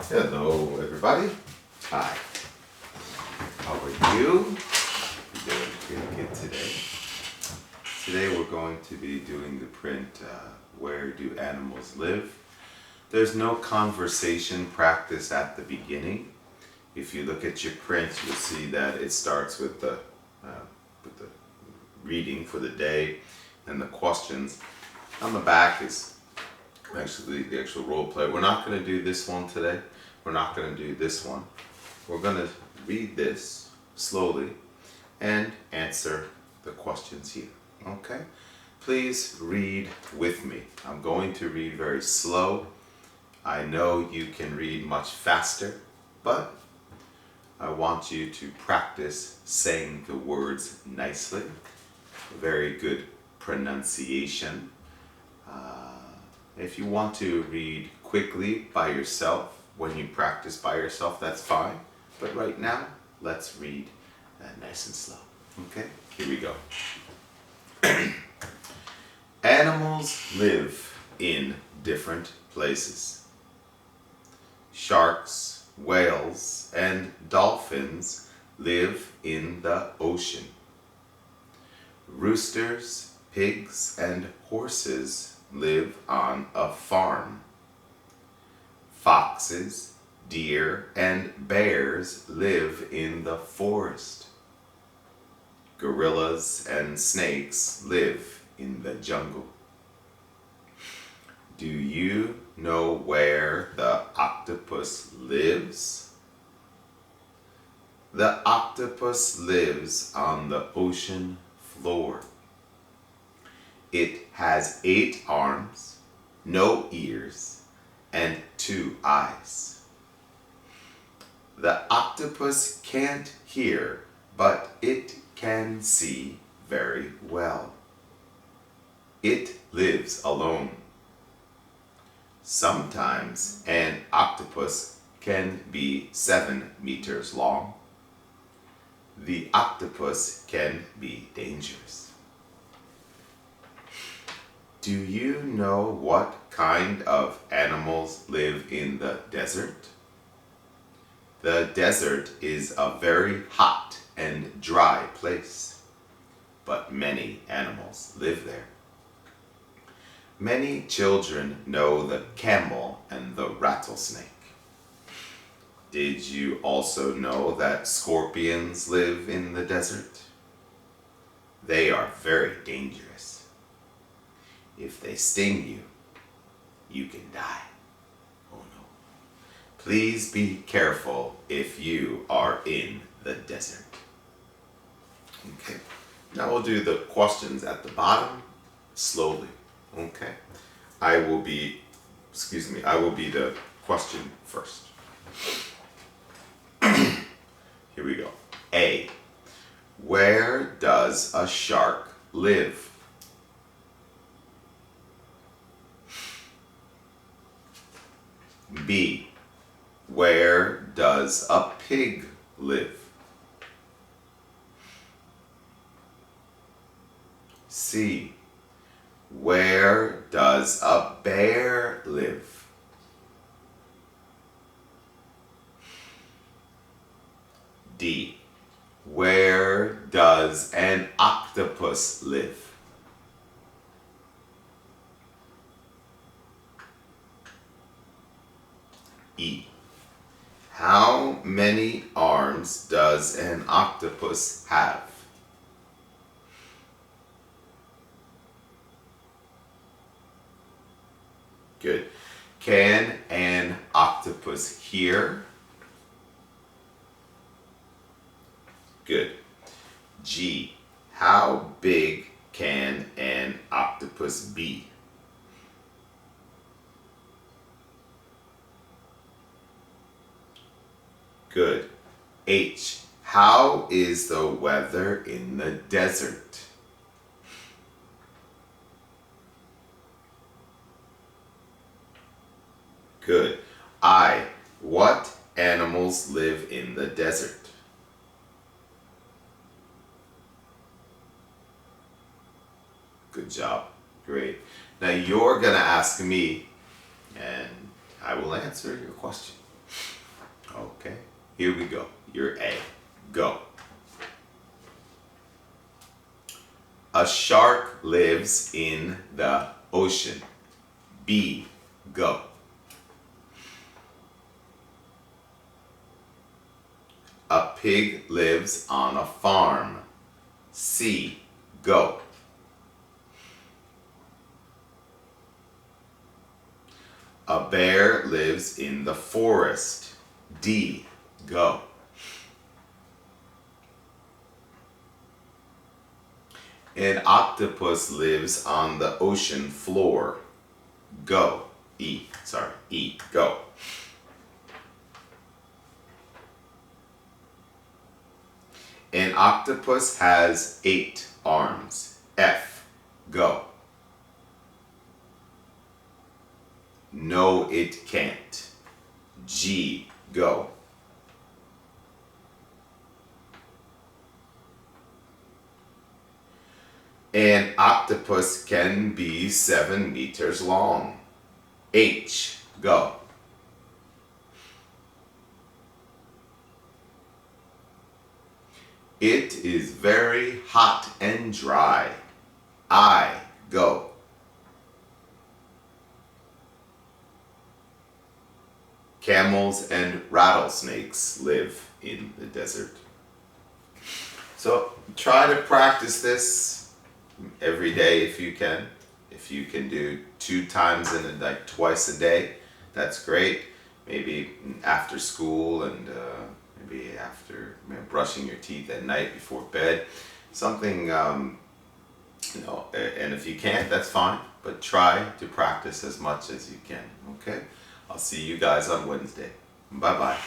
Hello, everybody. Hi. How are you? We're doing pretty good today. Today we're going to be doing the print, Where Do Animals Live? There's no conversation practice at the beginning. If you look at your print, you'll see that it starts with the reading for the day and the questions. On the back is actually the actual role play. We're not going to do this one today. We're not going to do this one. We're going to read this slowly and answer the questions here. Okay? Please read with me. I'm going to read very slow. I know you can read much faster, but I want you to practice saying the words nicely. Very good pronunciation. If you want to read quickly by yourself, when you practice by yourself, that's fine. But right now, let's read nice and slow. Okay? Here we go. Animals live in different places. Sharks, whales, and dolphins live in the ocean. Roosters, pigs, and horses live on a farm. Foxes, deer, and bears live in the forest. Gorillas and snakes live in the jungle. Do you know where the octopus lives? The octopus lives on the ocean floor. It has 8 arms, no ears, and 2 eyes. The octopus can't hear, but it can see very well. It lives alone. Sometimes an octopus can be 7 meters long. The octopus can be dangerous. Do you know what kind of animals live in the desert? The desert is a very hot and dry place, but many animals live there. Many children know the camel and the rattlesnake. Did you also know that scorpions live in the desert? They are very dangerous. If they sting you, you can die. Oh no. Please be careful if you are in the desert. Okay. Now we'll do the questions at the bottom slowly. Okay. I will be the question first. Here we go. A. Where does a shark live? B. Where does a pig live? C. Where does a bear live? D. Where does an octopus live? E. How many arms does an octopus have? Good. Can an octopus hear? Good. G. How big can an octopus be? Good. H. How is the weather in the desert? Good. I. What animals live in the desert? Good job. Great. Now you're going to ask me, and I will answer your question. Okay, here we go. Your A. Go. A shark lives in the ocean. B. Go. A pig lives on a farm. C. Go. A bear lives in the forest. D. Go. An octopus lives on the ocean floor. Go. E. Sorry. E. Go. An octopus has 8 arms. F. Go. No, it can't. G. Go. An octopus can be 7 meters long. H. Go. It is very hot and dry. I. Go. Camels and rattlesnakes live in the desert. So try to practice this every day if you can. If you can do 2 times like twice a day, that's great. Maybe after school and maybe after brushing your teeth at night before bed. Something, and if you can't, that's fine. But try to practice as much as you can, okay? I'll see you guys on Wednesday. Bye-bye.